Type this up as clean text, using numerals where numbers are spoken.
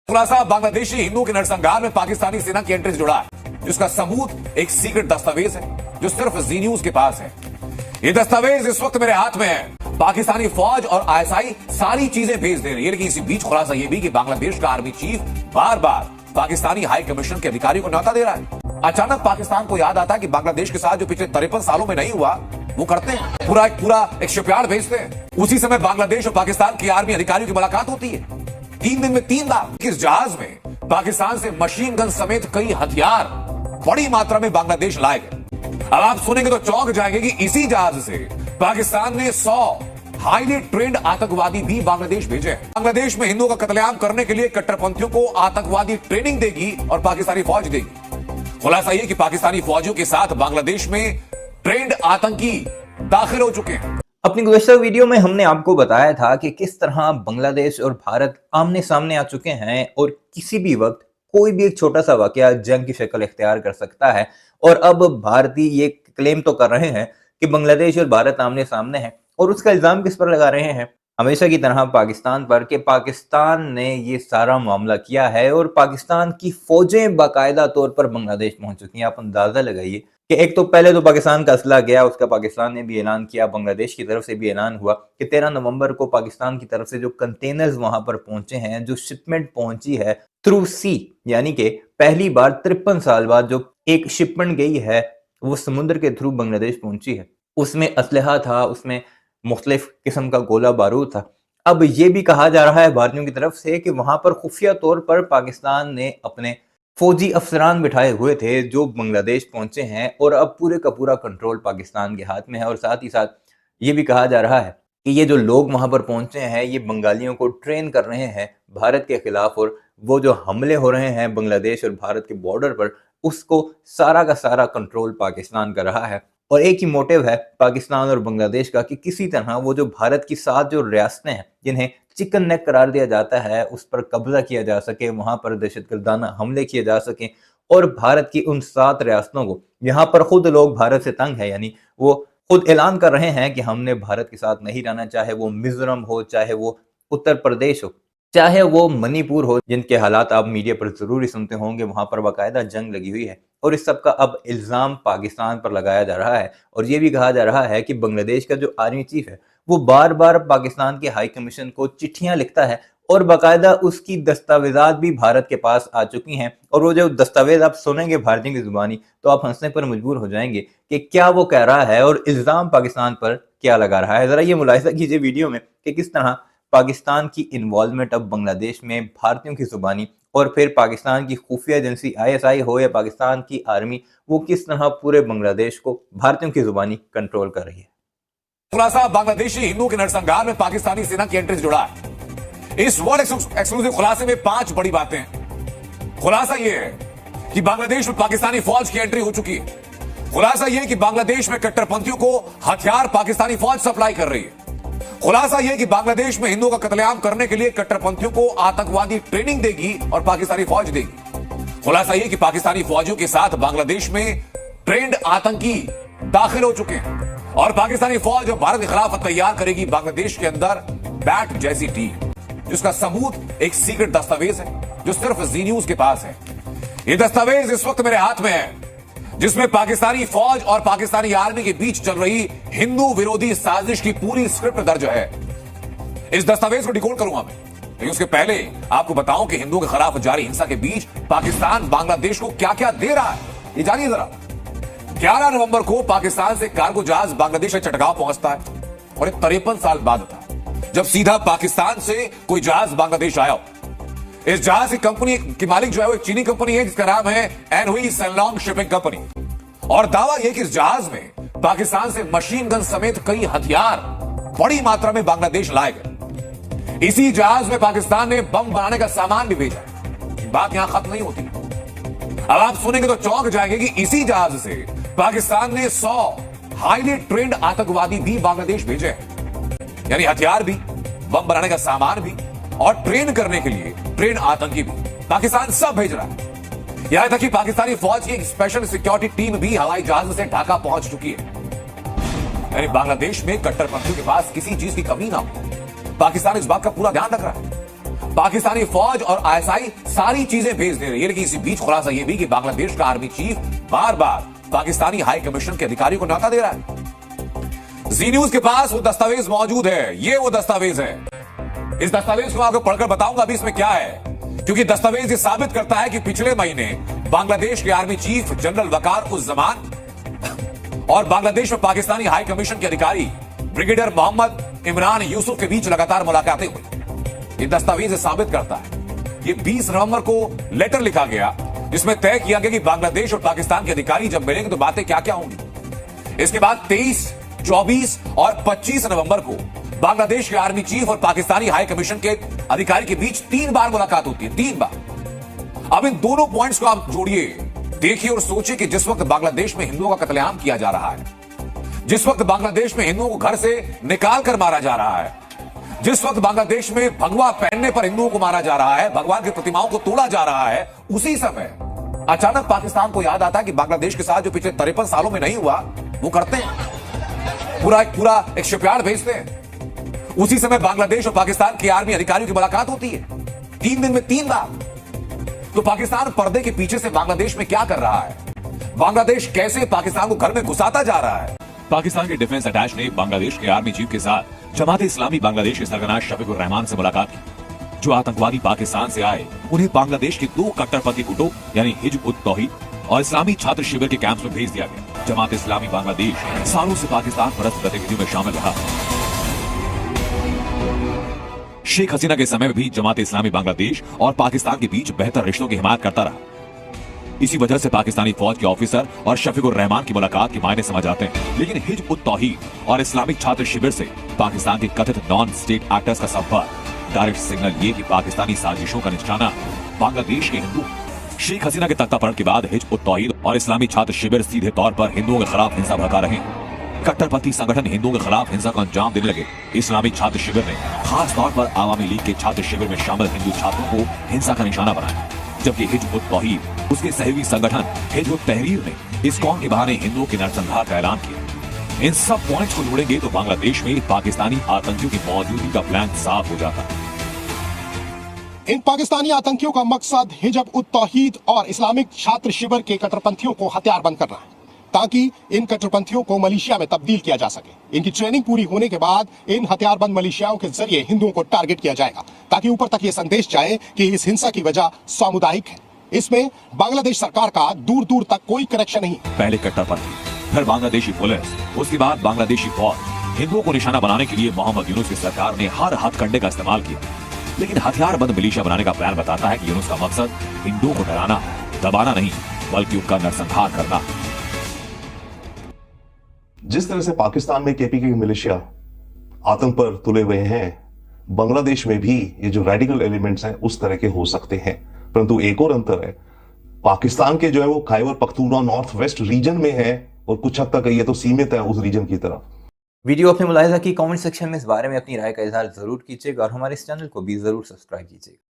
खुलासा बांग्लादेशी हिंदुओं के नरसंहार में पाकिस्तानी सेना की एंट्री से जुड़ा है, जिसका सबूत एक सीक्रेट दस्तावेज है जो सिर्फ जी न्यूज के पास है। ये दस्तावेज इस वक्त मेरे हाथ में है। पाकिस्तानी फौज और आईएसआई सारी चीजें भेज दे रही है, लेकिन इसी बीच खुलासा यह भी कि बांग्लादेश का आर्मी चीफ बार बार पाकिस्तानी हाई कमीशन के अधिकारियों को न्योता दे रहा है। अचानक पाकिस्तान को याद आता है कि बांग्लादेश के साथ जो पिछले 53 सालों में नहीं हुआ वो करते हैं, पूरा एक शिपयार्ड भेजते हैं। उसी समय बांग्लादेश और पाकिस्तान की आर्मी अधिकारियों की मुलाकात होती है। 3 दिन में 3 दाव। किस जहाज में पाकिस्तान से मशीन गन समेत कई हथियार बड़ी मात्रा में बांग्लादेश लाए गए। अब आप सुनेंगे तो चौंक जाएंगे कि इसी जहाज से पाकिस्तान ने 100 हाईली ट्रेंड आतंकवादी भी बांग्लादेश भेजे। बांग्लादेश में हिंदुओं का कत्लेआम करने के लिए कट्टरपंथियों को आतंकवादी ट्रेनिंग देगी और पाकिस्तानी फौज देगी। खुलासा यह कि पाकिस्तानी फौजियों के साथ बांग्लादेश में ट्रेंड आतंकी दाखिल हो चुके हैं। अपनी गुज़श्ता वीडियो में हमने आपको बताया था कि किस तरह बांग्लादेश और भारत आमने सामने आ चुके हैं और किसी भी वक्त कोई भी एक छोटा सा वाकया जंग की शक्ल इख्तियार कर सकता है। और अब भारतीय ये क्लेम तो कर रहे हैं कि बांग्लादेश और भारत आमने सामने हैं, और उसका इल्जाम किस पर लगा रहे हैं? हमेशा की तरह पाकिस्तान पर, कि पाकिस्तान ने ये सारा मामला किया है और पाकिस्तान की फौजें बाकायदा तौर पर बांग्लादेश पहुंच चुकी हैं। आप अंदाजा लगाइए कि एक तो पहले तो पाकिस्तान का असला गया, उसका पाकिस्तान ने भी ऐलान किया, बांग्लादेश की तरफ से भी ऐलान हुआ कि 13 नवंबर को पाकिस्तान की तरफ से जो कंटेनर्स वहां पर पहुंचे हैं, जो शिपमेंट पहुंची है थ्रू सी, यानी कि पहली बार 53 साल बाद जो एक शिपमेंट गई है वो समुद्र के थ्रू बांग्लादेश पहुंची है। उसमें असलहा था, उसमें मुख्तलिफ किस्म का गोला बारूद था। अब ये भी कहा जा रहा है भारतीयों की तरफ से कि वहां पर खुफिया तौर पर पाकिस्तान ने अपने फौजी अफसरान बिठाए हुए थे जो बांग्लादेश पहुंचे हैं, और अब पूरे का पूरा कंट्रोल पाकिस्तान के हाथ में है। और साथ ही साथ ये भी कहा जा रहा है कि ये जो लोग वहां पर पहुंचे हैं ये बंगालियों को ट्रेन कर रहे हैं भारत के खिलाफ, और वो जो हमले हो रहे हैं बांग्लादेश और भारत के बॉर्डर पर, उसको सारा का सारा कंट्रोल पाकिस्तान कर रहा है। और एक ही मोटिव है पाकिस्तान और बांग्लादेश का कि किसी तरह वो जो भारत की 7 जो रियासतें हैं जिन्हें चिकन नेक करार दिया जाता है उस पर कब्जा किया जा सके, वहां पर दहशतगर्दाना हमले किए जा सकें, और भारत की उन 7 रियासतों को, यहाँ पर खुद लोग भारत से तंग है, यानी वो खुद ऐलान कर रहे हैं कि हमने भारत के साथ नहीं रहना, चाहे वो मिजोरम हो, चाहे वो उत्तर प्रदेश हो, चाहे वो मणिपुर हो, जिनके हालात आप मीडिया पर जरूर ही सुनते होंगे, वहां पर बाकायदा जंग लगी हुई है। और इस सब का अब इल्जाम पाकिस्तान पर लगाया जा रहा है। और ये भी कहा जा रहा है कि बांग्लादेश का जो आर्मी चीफ है वो बार बार पाकिस्तान के हाई कमीशन को चिट्ठियां लिखता है, और बाकायदा उसकी दस्तावेजात भी भारत के पास आ चुकी हैं। और वो जो दस्तावेज आप सुनेंगे भारतीयों की जुबानी तो आप हंसने पर मजबूर हो जाएंगे कि क्या वो कह रहा है और इल्जाम पाकिस्तान पर क्या लगा रहा है। जरा ये मुलाहिजा कीजिए वीडियो में कि किस तरह पाकिस्तान की इन्वॉल्वमेंट अब बांग्लादेश में भारतीयों की जुबानी, और फिर पाकिस्तान की खुफिया एजेंसी आईएसआई हो या पाकिस्तान की आर्मी, वो किस तरह पूरे बांग्लादेश को भारतीयों की जुबानी कंट्रोल कर रही है। खुलासा बांग्लादेशी हिंदुओं के नरसंहार में पाकिस्तानी सेना की एंट्री से जुड़ा है। इस वर्ल्ड एक्सक्लूसिव खुलासे में 5 बड़ी बातें हैं। खुलासा यह है कि बांग्लादेश में पाकिस्तानी फौज की एंट्री हो चुकी है। खुलासा यह है कि बांग्लादेश में कट्टरपंथियों को हथियार पाकिस्तानी फौज सप्लाई कर रही है। खुलासा यह कि बांग्लादेश में हिंदुओं का कत्लेआम करने के लिए कट्टरपंथियों को आतंकवादी ट्रेनिंग देगी और पाकिस्तानी फौज देगी। खुलासा यह कि पाकिस्तानी फौजियों के साथ बांग्लादेश में ट्रेंड आतंकी दाखिल हो चुके हैं, और पाकिस्तानी फौज भारत के खिलाफ तैयार करेगी बांग्लादेश के अंदर बैट जैसी टीम, जिसका सबूत एक सीक्रेट दस्तावेज है जो सिर्फ जी न्यूज के पास है। यह दस्तावेज इस वक्त मेरे हाथ में है, जिसमें पाकिस्तानी फौज और पाकिस्तानी आर्मी के बीच चल रही हिंदू विरोधी साजिश की पूरी स्क्रिप्ट दर्ज है। इस दस्तावेज को डिकोड करूंगा मैं, लेकिन उसके पहले आपको बताऊं कि हिंदुओं के खिलाफ जारी हिंसा के बीच पाकिस्तान बांग्लादेश को क्या क्या दे रहा है, ये जानिए जरा। 11 नवंबर को पाकिस्तान से कार्गो जहाज बांग्लादेश में चटगांव पहुंचता है, और 53 साल बाद था जब सीधा पाकिस्तान से कोई जहाज बांग्लादेश आया। इस जहाज की कंपनी की मालिक जो है वो एक चीनी कंपनी है जिसका नाम है एनहुई सेनलोंग शिपिंग कंपनी, और दावा यह कि इस जहाज में पाकिस्तान से मशीन गन समेत कई हथियार बड़ी मात्रा में बांग्लादेश लाए गए। इसी जहाज में पाकिस्तान ने बम बनाने का सामान भी भेजा। बात यहां खत्म नहीं होती। अब आप सुनेंगे तो चौंक जाएंगे कि इसी जहाज से पाकिस्तान ने 100 हाईली ट्रेंड आतंकवादी भी बांग्लादेश भेजे हैं, यानी हथियार भी, बम बनाने का सामान भी, और ट्रेन करने के लिए ट्रेन आतंकी भी पाकिस्तान सब भेज रहा है। यहां तक कि पाकिस्तानी फौज की एक स्पेशल सिक्योरिटी टीम भी हवाई जहाज से ढाका पहुंच चुकी है, यानी बांग्लादेश में कट्टरपंथियों के पास किसी चीज की कमी ना हो। पाकिस्तान इस बात का पूरा ध्यान रख रहा है। पाकिस्तानी फौज और आईएसआई सारी चीजें भेज दे रही है। लेकिन इसी बीच खुलासा यह भी कि बांग्लादेश का आर्मी चीफ बार बार पाकिस्तानी हाई कमीशन के अधिकारियों को न्यौता दे रहा है। जी न्यूज के पास वो दस्तावेज मौजूद है, ये वो दस्तावेज है। इस दस्तावेज को आपको पढ़कर बताऊंगा अभी इसमें क्या है, क्योंकि दस्तावेज ये साबित करता है कि पिछले महीने बांग्लादेश के आर्मी चीफ जनरल वकार उस जमान और बांग्लादेश में पाकिस्तानी हाई कमीशन के अधिकारी ब्रिगेडियर मोहम्मद इमरान यूसुफ के बीच लगातार मुलाकातें हुई। ये दस्तावेज साबित करता है। ये 20 नवंबर को लेटर लिखा गया जिसमें तय किया गया कि बांग्लादेश और पाकिस्तान के अधिकारी जब मिलेंगे तो बातें क्या क्या होंगी। इसके बाद 23, 24 और 25 नवंबर को बांग्लादेश के आर्मी चीफ और पाकिस्तानी हाई कमीशन के अधिकारी के बीच 3 बार मुलाकात होती है, 3 बार। अब इन दोनों पॉइंट्स को आप जोड़िए, देखिए और सोचिए कि जिस वक्त बांग्लादेश में हिंदुओं का कत्लेआम किया जा रहा है, जिस वक्त बांग्लादेश में हिंदुओं को घर से निकाल कर मारा जा रहा है, जिस वक्त बांग्लादेश में भगवा पहनने पर हिंदुओं को मारा जा रहा है, भगवान की प्रतिमाओं को तोड़ा जा रहा है, उसी समय अचानक पाकिस्तान को याद आता है कि बांग्लादेश के साथ जो पिछले 53 सालों में नहीं हुआ वो करते हैं, पूरा एक शिपयार्ड भेजते हैं। उसी समय बांग्लादेश और पाकिस्तान के आर्मी अधिकारियों की मुलाकात होती है 3 दिन में 3 बार। तो पाकिस्तान पर्दे के पीछे से बांग्लादेश में क्या कर रहा है, बांग्लादेश कैसे पाकिस्तान को घर में घुसाता जा रहा है। पाकिस्तान के डिफेंस अटैच ने बांग्लादेश के आर्मी चीफ के साथ जमात इस्लामी बांग्लादेश के सरगना शफीकुर रहमान से मुलाकात की। जो आतंकवादी पाकिस्तान से आए उन्हें बांग्लादेश के 2 कट्टरपंथी गुटों यानी हिजब उत तौहीद और इस्लामी छात्र शिविर के कैंप्स में भेज दिया गया। जमात इस्लामी बांग्लादेश सालों से पाकिस्तान परस्त गतिविधियों में शामिल रहा। शेख हसीना के समय में भी जमात इस्लामी बांग्लादेश और पाकिस्तान के बीच बेहतर रिश्तों की हिमायत करता रहा। इसी वजह से पाकिस्तानी फौज के ऑफिसर और शफीकुर रहमान की मुलाकात के मायने समझ आते हैं। लेकिन हिजब उत तौहीद और इस्लामिक छात्र शिविर से पाकिस्तान के कथित नॉन स्टेट एक्टर्स का संपर्क डायरेक्ट सिग्नल ये कि पाकिस्तानी साजिशों का निशाना बांग्लादेश के हिंदू। शेख हसीना के तख्तापलट के बाद हिजब उत तौहीद और इस्लामी छात्र शिविर सीधे तौर पर हिंदुओं के खिलाफ हिंसा भड़का रहे हैं। कट्टरपंथी संगठन हिंदुओं के खिलाफ हिंसा को अंजाम देने लगे। इस्लामिक छात्र शिविर ने खास तौर पर आवामी लीग के छात्र शिविर में शामिल हिंदू छात्रों को हिंसा का निशाना बनाया, जबकि हिजब उत तौहीद उसके सहयोगी संगठन हिजब उत तहरीर ने इस्कॉन के बहाने हिंदुओं के नरसंहार का ऐलान किया। इन सब पॉइंट्स को जोड़ेंगे तो बांग्लादेश में पाकिस्तानी आतंकियों की मौजूदगी का प्लान साफ हो जाता है। इन पाकिस्तानी आतंकियों का मकसद हिजब उत तौहीद और इस्लामिक छात्र शिविर के कट्टरपंथियों को हथियारबंद करना है, ताकि इन कट्टरपंथियों को मलेशिया में तब्दील किया जा सके। इनकी ट्रेनिंग पूरी होने के बाद इन हथियारबंद मलेशियाओं के जरिए हिंदुओं को टारगेट किया जाएगा, ताकि ऊपर तक ये संदेश जाए कि इस हिंसा की वजह सामुदायिक है। इसमें बांग्लादेश सरकार का दूर दूर तक कोई कनेक्शन नहीं। पहले कट्टरपंथी, फिर बांग्लादेशी पुलिस, उसके बाद बांग्लादेशी फौज। हिंदुओं को निशाना बनाने के लिए मोहम्मद यूनुस की सरकार ने हर हथकंडे का इस्तेमाल किया। लेकिन हथियारबंद मिलिशिया बनाने का प्लान बताता है कि यूनुस का मकसद हिंदुओं को डराना, दबाना नहीं, बल्कि उनका नरसंहार करना। जिस तरह से पाकिस्तान में केपीके मिलिशिया आतंक पर तुले हुए हैं, बांग्लादेश में भी ये जो रेडिकल एलिमेंट्स हैं उस तरह के हो सकते हैं। परंतु एक और अंतर है, पाकिस्तान के जो है वो Khyber Pakhtunkhwa north west region में है और कुछ हद तक ये तो सीमित है उस रीजन की तरफ। वीडियो आपने मुलाहिजा की, कमेंट सेक्शन में इस बारे में अपनी राय का इजहार जरूर कीजिएगा और हमारे इस चैनल को भी जरूर सब्सक्राइब कीजिएगा।